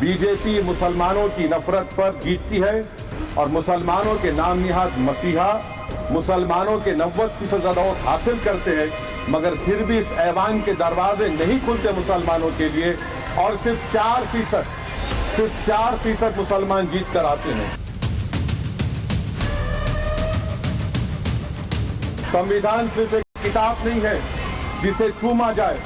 BJP मुसलमानों की नफरत पर जीतती है और मुसलमानों के नाम निहाद मसीहा मुसलमानों के 90% वोट हासिल करते हैं, मगर फिर भी इस ऐवान के दरवाजे नहीं खुलते मुसलमानों के लिए और सिर्फ 4% मुसलमान जीत कर आते हैं। संविधान सिर्फ एक किताब नहीं है जिसे चूमा जाए,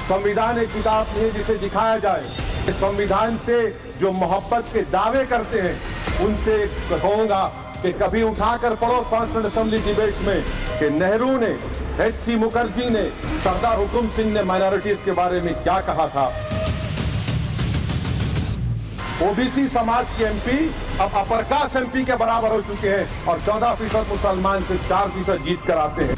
संविधान एक किताब नहीं है जिसे दिखाया जाए। इस संविधान से जो मोहब्बत के दावे करते हैं उनसे कहूंगा कि कभी उठाकर पढ़ो कॉन्स्टिट्यूएंट असेंबली डिबेट्स में कि नेहरू ने, एच.सी. मुखर्जी ने, सरदार हुकुम सिंह ने माइनॉरिटीज के बारे में क्या कहा था। ओबीसी समाज के एमपी अब अपर कास्ट एमपी के बराबर हो चुके हैं और 14% मुसलमान से 4% जीत कर आते हैं।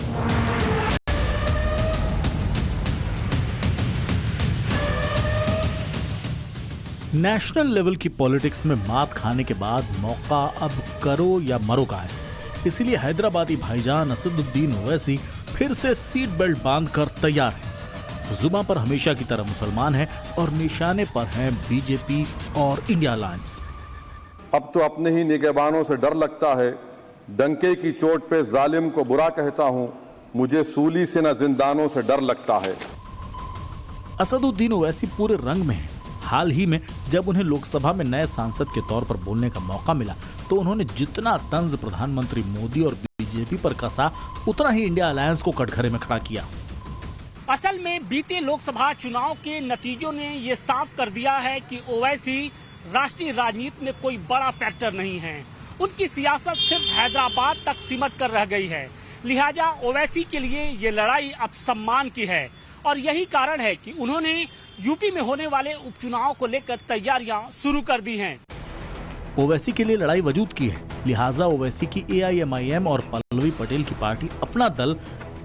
नेशनल लेवल की पॉलिटिक्स में मात खाने के बाद मौका अब करो या मरो का है। इसीलिए हैदराबादी भाईजान असदुद्दीन ओवैसी फिर से सीट बेल्ट बांधकर तैयार है। जुबान पर हमेशा की तरह मुसलमान है और निशाने पर है बीजेपी और इंडिया अलायंस। अब तो अपने ही निगहबानों से डर लगता है, डंके की चोट पे जालिम को बुरा कहता हूं, मुझे सूली से न जिंदानों से डर लगता है। असदुद्दीन ओवैसी पूरे रंग में है। हाल ही में जब उन्हें लोकसभा में नए सांसद के तौर पर बोलने का मौका मिला तो उन्होंने जितना तंज प्रधानमंत्री मोदी और बीजेपी पर कसा उतना ही इंडिया अलायंस को कटघरे में खड़ा किया। असल में बीते लोकसभा चुनाव के नतीजों ने ये साफ कर दिया है कि ओवैसी राष्ट्रीय राजनीति में कोई बड़ा फैक्टर नहीं है। उनकी सियासत सिर्फ हैदराबाद तक सिमट कर रह गई है। लिहाजा ओवैसी के लिए ये लड़ाई अब सम्मान की है और यही कारण है कि उन्होंने यूपी में होने वाले उपचुनाव को लेकर तैयारियां शुरू कर दी हैं। ओवैसी के लिए लड़ाई वजूद की है, लिहाजा ओवैसी की एआईएमआईएम और पल्लवी पटेल की पार्टी अपना दल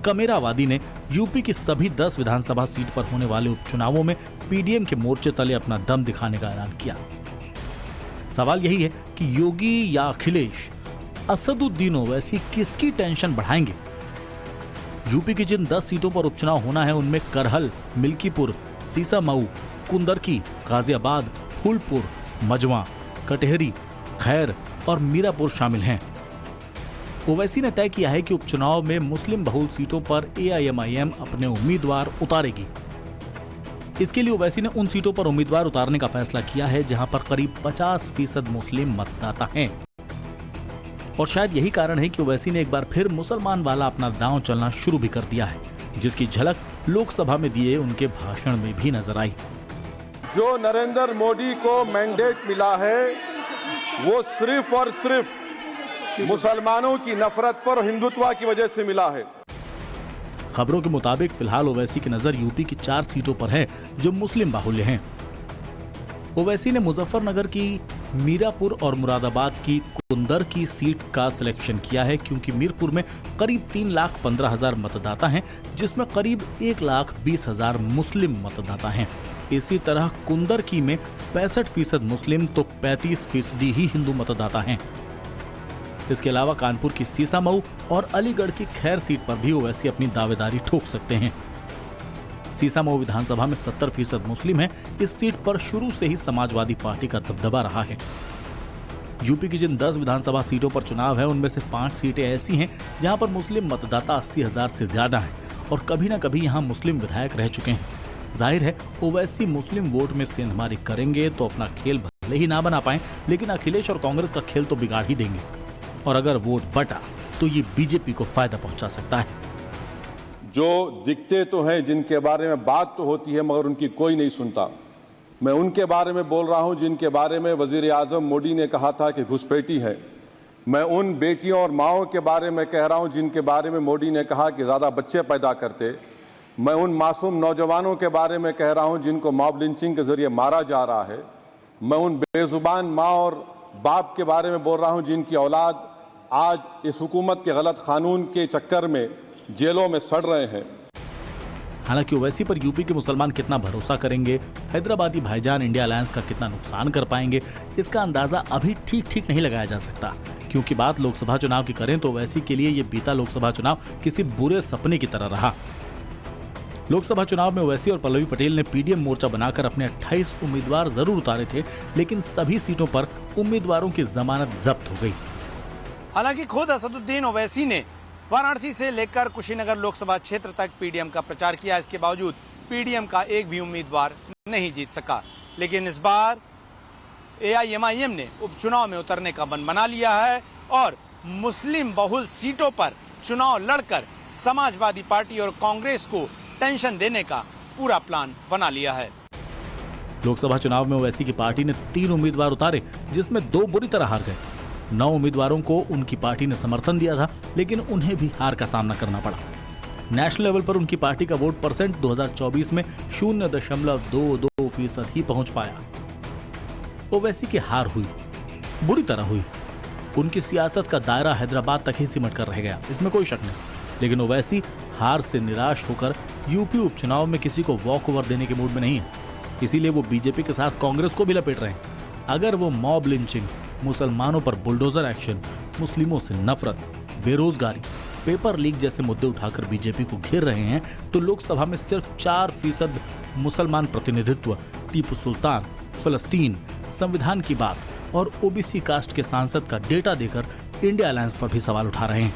कमेरावादी ने यूपी की सभी 10 विधानसभा सीट पर होने वाले उपचुनावों में पीडीएम के मोर्चे तले अपना दम दिखाने का ऐलान किया। सवाल यही है कि योगी या अखिलेश असदुद्दीन ओवैसी किसकी टेंशन बढ़ाएंगे। यूपी की जिन 10 सीटों पर उपचुनाव होना है उनमें करहल, मिल्कीपुर, सीसामऊ, कुंदरकी, गाजियाबाद, फूलपुर, मजवा, कटेहरी, खैर और मीरापुर शामिल हैं। ओवैसी ने तय किया है कि उपचुनाव में मुस्लिम बहुल सीटों पर एआईएमआईएम अपने उम्मीदवार उतारेगी। इसके लिए ओवैसी ने उन सीटों पर उम्मीदवार उतारने का फैसला किया है जहां पर करीब 50% मुस्लिम मतदाता हैं। और शायद यही कारण है कि ओवैसी ने एक बार फिर मुसलमान वाला अपना दांव चलना शुरू भी कर दिया है, जिसकी झलक लोकसभा में दिए उनके भाषण में भी नजर आई। जो नरेंद्र मोदी को मैंडेट मिला है वो सिर्फ और सिर्फ मुसलमानों की नफरत पर हिंदुत्व की वजह से मिला है। खबरों के मुताबिक फिलहाल ओवैसी की नजर यूपी की 4 सीटों पर है जो मुस्लिम बाहुल्य हैं। ओवैसी ने मुजफ्फरनगर की, मीरापुर और मुरादाबाद की कुंदर की सीट का सिलेक्शन किया है क्योंकि मीरपुर में करीब 3,15,000 मतदाता हैं, जिसमें करीब 1,20,000 मुस्लिम मतदाता हैं। इसी तरह कुंदर की में 65% मुस्लिम तो 35% ही हिंदू मतदाता हैं। इसके अलावा कानपुर की सीसामऊ और अलीगढ़ की खैर सीट पर भी ओवैसी अपनी दावेदारी ठोक सकते हैं। सीसामऊ विधानसभा में 70% मुस्लिम हैं। इस सीट पर शुरू से ही समाजवादी पार्टी का दबदबा रहा है। यूपी की जिन 10 विधानसभा सीटों पर चुनाव है उनमें से 5 सीटें ऐसी हैं जहां पर मुस्लिम मतदाता 80,000 से ज्यादा हैं और कभी न कभी यहां मुस्लिम विधायक रह चुके हैं। जाहिर है ओवैसी मुस्लिम वोट में सेंधमारी करेंगे तो अपना खेल भले ही ना बना पाए, लेकिन अखिलेश और कांग्रेस का खेल तो बिगाड़ ही देंगे और अगर वोट बटा तो ये बीजेपी को फायदा पहुंचा सकता है। जो दिखते तो हैं, जिनके बारे में बात तो होती है मगर उनकी कोई नहीं सुनता, मैं उनके बारे में बोल रहा हूं जिनके बारे में वजीर आजम मोदी ने कहा था कि घुसपैठी है। मैं उन बेटियों और माओं के बारे में कह रहा हूं जिनके बारे में मोदी ने कहा कि ज्यादा बच्चे पैदा करते। मैं उन मासूम नौजवानों के बारे में कह रहा हूं जिनको मॉब लिंचिंग के जरिए मारा जा रहा है। मैं उन बेजुबान माँ और बाप के बारे में बोल रहा हूं जिनकी औलाद आज इस हुकूमत के गलत कानून के चक्कर में जेलों में सड़ रहे हैं। हालांकि ओवैसी पर यूपी के मुसलमान कितना भरोसा करेंगे, हैदराबादी भाईजान इंडिया अलायंस का कितना नुकसान कर पाएंगे, इसका अंदाजा अभी ठीक नहीं लगाया जा सकता। क्योंकि बात लोकसभा चुनाव की करें तो ओवैसी के लिए ये बीता लोकसभा चुनाव किसी बुरे सपने की तरह रहा। लोकसभा चुनाव में ओवैसी और पल्लवी पटेल ने पीडीएम मोर्चा बनाकर अपने 28 उम्मीदवार जरूर उतारे थे, लेकिन सभी सीटों पर उम्मीदवारों की जमानत जब्त हो गई। हालांकि खुद असदुद्दीन ओवैसी ने वाराणसी से लेकर कुशीनगर लोकसभा क्षेत्र तक पीडीएम का प्रचार किया। इसके बावजूद पीडीएम का एक भी उम्मीदवार नहीं जीत सका। लेकिन इस बार एआईएमआईएम ने उपचुनाव में उतरने का मन बना लिया है और मुस्लिम बहुल सीटों पर चुनाव लड़कर समाजवादी पार्टी और कांग्रेस को टेंशन देने का पूरा प्लान बना लिया है। लोकसभा चुनाव में ओवैसी की पार्टी ने 3 उम्मीदवार उतारे, जिसमें 2 बुरी तरह हार गए। 9 उम्मीदवारों को उनकी पार्टी ने समर्थन दिया था, लेकिन उन्हें भी हार का सामना करना पड़ा। नेशनल लेवल पर उनकी पार्टी का वोट परसेंट 2024 में 0.22% ही पहुंच पाया। ओवैसी की हार हुई, बुरी तरह हुई। उनकी सियासत का दायरा हैदराबाद तक ही सिमट कर रह गया, इसमें कोई शक नहीं। लेकिन ओवैसी हार से निराश होकर यूपी उपचुनाव में किसी को वॉक ओवर देने के मूड में नहीं है। इसीलिए वो बीजेपी के साथ कांग्रेस को भी लपेट रहे हैं। अगर वो मॉब लिंचिंग, मुसलमानों पर बुलडोजर एक्शन, मुस्लिमों से नफरत, बेरोजगारी, पेपर लीक जैसे मुद्दे उठाकर बीजेपी को घेर रहे हैं, तो लोकसभा में सिर्फ 4% मुसलमान प्रतिनिधित्व, टीपू सुल्तान, फलस्तीन, संविधान की बात और ओबीसी कास्ट के सांसद का डेटा देकर इंडिया अलायंस पर भी सवाल उठा रहे हैं।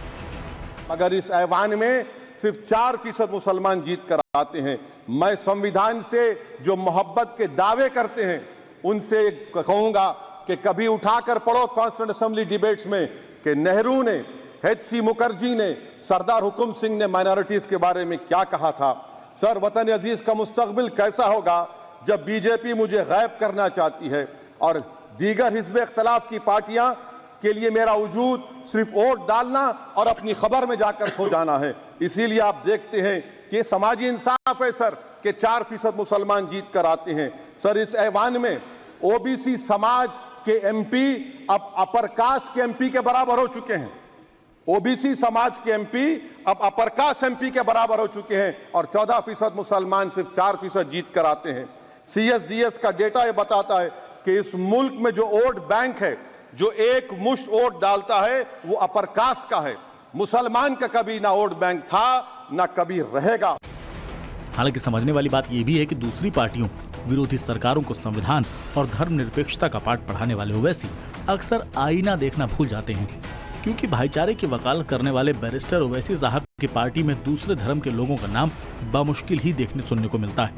अगर इस ऐवान में सिर्फ 4% मुसलमान जीत कर आते हैं, मैं संविधान से जो मोहब्बत के दावे करते हैं उनसे कहूंगा कि कभी उठाकर पढ़ो कॉन्स्टिट्यूएंट असेंबली डिबेट्स में कि नेहरू ने, एच.सी. मुखर्जी ने, सरदार हुकुम सिंह ने माइनॉरिटीज के बारे में क्या कहा था। सर, वतन अजीज का मुस्तकबिल कैसा होगा जब बीजेपी मुझे गायब करना चाहती है और दीगर हिज़्ब इख्तिलाफ की पार्टियां के लिए मेरा वजूद सिर्फ वोट डालना और अपनी खबर में जाकर सो जाना है। इसीलिए आप देखते हैं कि समाजी इंसाफ है सर कि 4% मुसलमान जीत कर आते हैं। सर, इस ऐवान में ओबीसी समाज के एमपी अब अपर कास्ट के एमपी के बराबर हो चुके हैं। ओबीसी समाज के एमपी अब अपर कास्ट एमपी के बराबर हो चुके हैं और 14% मुसलमान सिर्फ 4% जीत कर आते हैं। सीएसडीएस का डेटा ये बताता है कि इस मुल्क में जो वोट बैंक है, जो एक मुश्त वोट डालता है, वो अपर कास्ट का है। मुसलमान का कभी ना वोट बैंक था ना कभी रहेगा। हालांकि समझने वाली बात यह भी है कि दूसरी पार्टियों, विरोधी सरकारों को संविधान और धर्मनिरपेक्षता का पाठ पढ़ाने वाले ओवैसी अक्सर आईना देखना भूल जाते हैं, क्योंकि भाईचारे की वकालत करने वाले बैरिस्टर ओवैसी साहब की पार्टी में दूसरे धर्म के लोगों का नाम बामुश्किल ही देखने सुनने को मिलता है।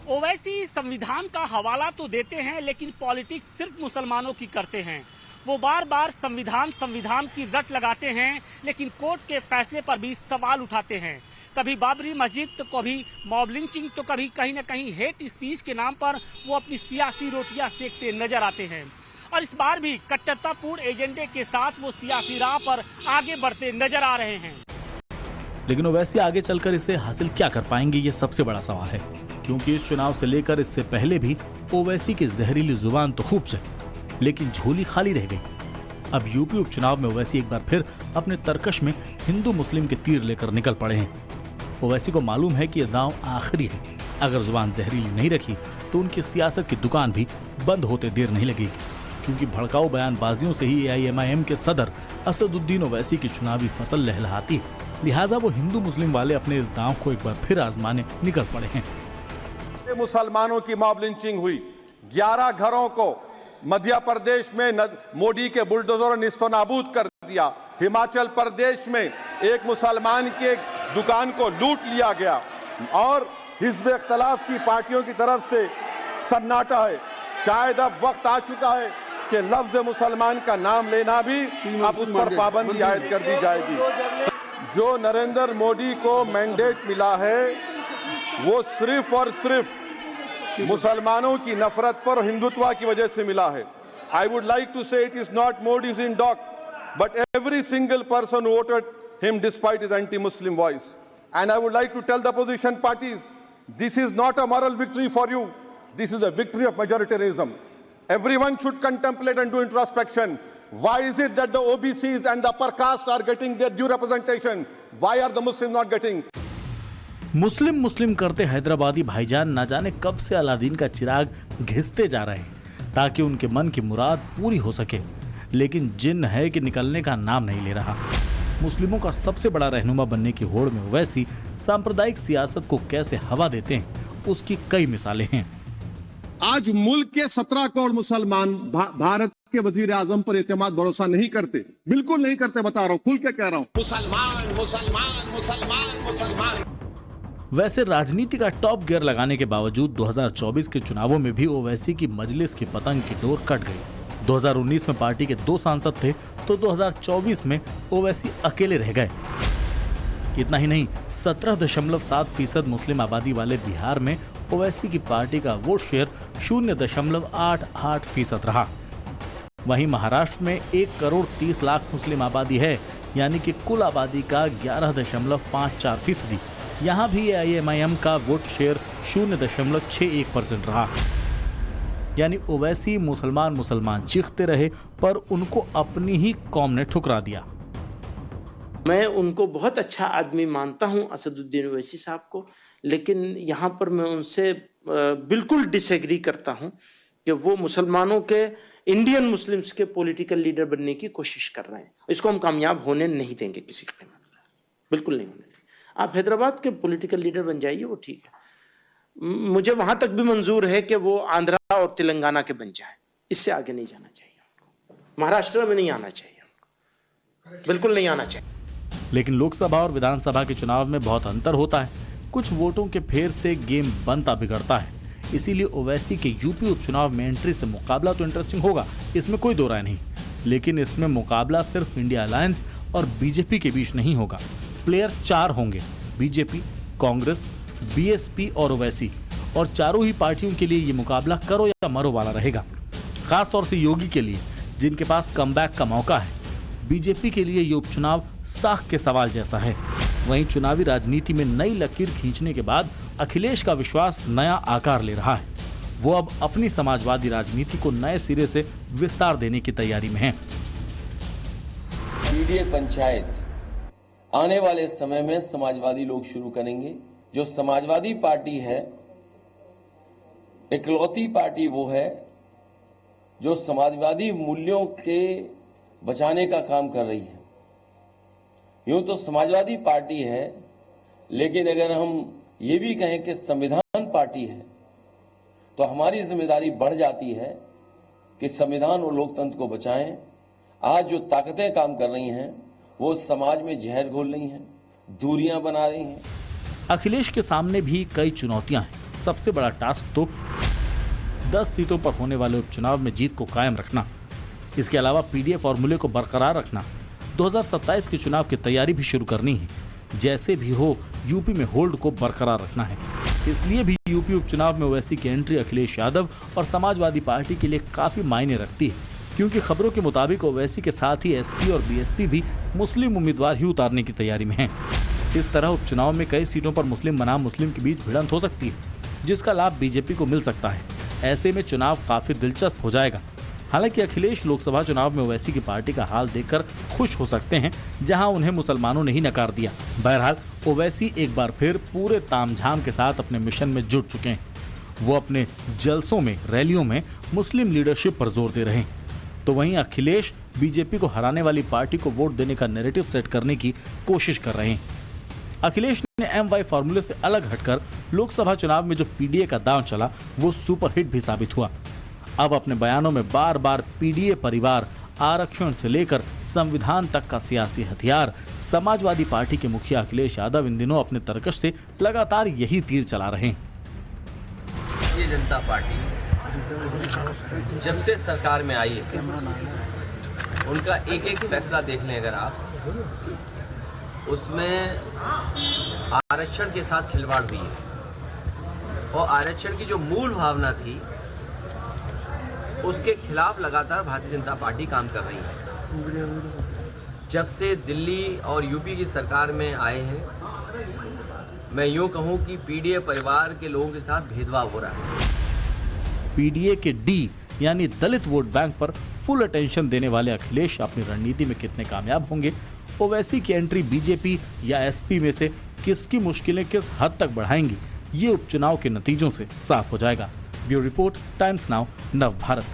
ओवैसी संविधान का हवाला तो देते हैं, लेकिन पॉलिटिक्स सिर्फ मुसलमानों की करते हैं। वो बार बार संविधान की रट लगाते हैं, लेकिन कोर्ट के फैसले पर भी सवाल उठाते हैं। कभी बाबरी मस्जिद, तो कभी मॉब लिंचिंग, तो कभी कहीं न कहीं हेट स्पीच के नाम पर वो अपनी सियासी रोटियां सेकते नजर आते हैं। और इस बार भी कट्टरतापूर्ण एजेंडे के साथ वो सियासी राह पर आगे बढ़ते नजर आ रहे हैं। लेकिन ओवैसी आगे चलकर इसे हासिल क्या कर पाएंगे, ये सबसे बड़ा सवाल है, क्योंकि इस चुनाव से लेकर इससे पहले भी ओवैसी की जहरीली जुबान तो खूब चली, लेकिन झोली खाली रह गई। अब यूपी उपचुनाव में ओवैसी एक बार फिर अपने तरकश में हिंदू मुस्लिम के तीर लेकर निकल पड़े हैं। ओवैसी को मालूम है कि यह दांव आखिरी है। अगर जुबान जहरीली नहीं रखी तो उनकी सियासत की दुकान भी बंद होते देर नहीं लगेगी, क्योंकि भड़काऊ बयानबाजियों से ही एआईएमआईएम के सदर असदुद्दीन ओवैसी की चुनावी फसल लहलहाती है। लिहाजा वो हिंदू मुस्लिम वाले अपने इस दांव को एक बार फिर आजमाने निकल पड़े हैं। मुसलमानों की मॉब लिंचिंग हुई, 11 घरों को मध्य प्रदेश में मोदी के बुलडोजर ने निस्तनाबूद कर दिया। हिमाचल प्रदेश में एक मुसलमान के दुकान को लूट लिया गया और हिज़्ब इख्तिलाफ की पार्टियों की तरफ से सन्नाटा है। शायद अब वक्त आ चुका है कि लफ्ज मुसलमान का नाम लेना भी अब उस पर पाबंदी आयद कर दी जाएगी। जो नरेंद्र मोदी को मैंडेट मिला है वो सिर्फ और सिर्फ मुसलमानों की नफरत पर हिंदुत्व की वजह से मिला है। I would like to say it is not Modi's in dock, but every single person voted him despite his anti-Muslim voice. And I would like to tell the opposition parties, this is not a moral victory for you, this is a victory of majoritarianism. Everyone should contemplate and do introspection. Why is it that the OBCs and the upper caste are getting their due representation? Why are the Muslims not getting? मुस्लिम करते हैदराबादी भाईजान ना जाने कब से Aladdin का चिराग घिसते जा रहे हैं ताकि उनके मन की मुराद पूरी हो सके, लेकिन जिन है कि निकलने का नाम नहीं ले रहा। मुस्लिमों का सबसे बड़ा रहनुमा बनने की होड़ में ओवैसी सांप्रदायिक सियासत को कैसे हवा देते हैं, उसकी कई मिसालें हैं। आज मुल्क के 17 करोड़ मुसलमान भारत के वजीर आजम पर एतमाद भरोसा नहीं करते, बिल्कुल नहीं करते, बता रहा हूं, खुल के कह रहा हूं। मुसलमान मुसलमान मुसलमान मुसलमान। वैसे राजनीति का टॉप गियर लगाने के बावजूद 2024 के चुनावों में भी ओवैसी की मजलिस की पतंग की डोर कट गई। 2019 में पार्टी के 2 सांसद थे तो 2024 में ओवैसी अकेले रह गए। इतना ही नहीं, 17.7% मुस्लिम आबादी वाले बिहार में ओवैसी की पार्टी का वोट शेयर 0.88% रहा। वहीं महाराष्ट्र में 1 करोड़ 30 लाख मुस्लिम आबादी है, यानी कि कुल आबादी का 11.54%। यहाँ भी AIMIM का वोट शेयर 0.61% रहा। यानी ओवैसी मुसलमान चीखते रहे, पर उनको अपनी ही कौम ने ठुकरा दिया। मैं उनको बहुत अच्छा आदमी मानता हूं, असदुद्दीन ओवैसी साहब को, लेकिन यहाँ पर मैं उनसे बिल्कुल डिसएग्री करता हूं कि वो मुसलमानों के, इंडियन मुस्लिम्स के पॉलिटिकल लीडर बनने की कोशिश कर रहे हैं। इसको हम कामयाब होने नहीं देंगे किसी कीमत पर, बिल्कुल नहीं होने देंगे। आप हैदराबाद के पॉलिटिकल लीडर बन जाइए, वो ठीक है, मुझे वहां तक भी मंजूर है कि वो आंध्रा और तेलंगाना के बन जाए, इससे आगे नहीं जाना चाहिए। महाराष्ट्र में नहीं आना चाहिए, बिल्कुल नहीं आना चाहिए। लेकिन लोकसभा और विधानसभा के चुनाव में बहुत अंतर होता है। कुछ वोटों के फेर से गेम बनता बिगड़ता है। इसीलिए ओवैसी के यूपी उपचुनाव में एंट्री से मुकाबला तो इंटरेस्टिंग होगा, इसमें कोई दो राय नहीं। लेकिन इसमें मुकाबला सिर्फ इंडिया अलायंस और बीजेपी के बीच नहीं होगा। प्लेयर 4 होंगे, बीजेपी, कांग्रेस, बीएसपी और ओवैसी। और चारों ही पार्टियों के लिए ये मुकाबला करो या मरो वाला रहेगा। खासतौर से योगी के लिए, जिनके पास कमबैक का मौका है। बीजेपी के लिए ये उपचुनाव साख के सवाल जैसा है। वहीं चुनावी राजनीति में नई लकीर खींचने के बाद अखिलेश का विश्वास नया आकार ले रहा है। वो अब अपनी समाजवादी राजनीति को नए सिरे से विस्तार देने की तैयारी में है। पीडीए पंचायत आने वाले समय में समाजवादी लोग शुरू करेंगे। जो समाजवादी पार्टी है, इकलौती पार्टी वो है जो समाजवादी मूल्यों के बचाने का काम कर रही है। यूं तो समाजवादी पार्टी है, लेकिन अगर हम ये भी कहें कि संविधान पार्टी है, तो हमारी जिम्मेदारी बढ़ जाती है कि संविधान और लोकतंत्र को बचाएं। आज जो ताकतें काम कर रही हैं, वो समाज में जहर घोल रही हैं, दूरियां बना रही हैं। अखिलेश के सामने भी कई चुनौतियां हैं। सबसे बड़ा टास्क तो 10 सीटों पर होने वाले उपचुनाव में जीत को कायम रखना। इसके अलावा पीडीए फॉर्मूले को बरकरार रखना। 2027 के चुनाव की तैयारी भी शुरू करनी है। जैसे भी हो, यूपी में होल्ड को बरकरार रखना है। इसलिए भी यूपी उपचुनाव में ओवैसी की एंट्री अखिलेश यादव और समाजवादी पार्टी के लिए काफी मायने रखती है, क्योंकि खबरों के मुताबिक ओवैसी के साथ ही एसपी और बीएसपी भी मुस्लिम उम्मीदवार ही उतारने की तैयारी में हैं। इस तरह उपचुनाव में कई सीटों पर मुस्लिम बनाम मुस्लिम के बीच भिड़ंत हो सकती है, जिसका लाभ बीजेपी को मिल सकता है। ऐसे में चुनाव काफी दिलचस्प हो जाएगा। हालांकि अखिलेश लोकसभा चुनाव में ओवैसी की पार्टी का हाल देखकर खुश हो सकते हैं, जहां उन्हें मुसलमानों ने ही नकार दिया। बहरहाल ओवैसी एक बार फिर पूरे तामझाम के साथ अपने मिशन में जुट चुके हैं। वो अपने जलसों में, रैलियों में मुस्लिम लीडरशिप पर जोर दे रहे हैं, तो वहीं अखिलेश बीजेपी को हराने वाली पार्टी को वोट देने का नैरेटिव सेट करने की कोशिश कर रहे हैं। अखिलेश ने MY फॉर्मूले से अलग हटकर लोकसभा चुनाव में जो पीडीए का दांव चला, वो सुपरहिट भी साबित हुआ। अब अपने बयानों में बार बार पीडीए परिवार, आरक्षण से लेकर संविधान तक का सियासी हथियार, समाजवादी पार्टी के मुखिया अखिलेश यादव इन दिनों अपने तरकश से लगातार यही तीर चला रहे हैं। भारतीय जनता पार्टी जब से सरकार में आई है, उनका एक एक फैसला देख लें अगर आप, उसमें आरक्षण के साथ खिलवाड़ हुई है और आरक्षण की जो मूल भावना थी, उसके खिलाफ लगातार भारतीय जनता पार्टी काम कर रही है। जब से दिल्ली और यूपी की सरकार में आए हैं, मैं यूं कहूं कि पीडीए परिवार के लोगों के साथ भेदभाव हो रहा है। पीडीए के डी यानी दलित वोट बैंक पर फुल अटेंशन देने वाले अखिलेश अपनी रणनीति में कितने कामयाब होंगे, ओवैसी की एंट्री बीजेपी या एसपी में से किसकी मुश्किलें किस हद तक बढ़ाएंगी, ये उपचुनाव के नतीजों से साफ हो जाएगा। ब्यूरो रिपोर्ट, टाइम्स नाउ, नव भारत।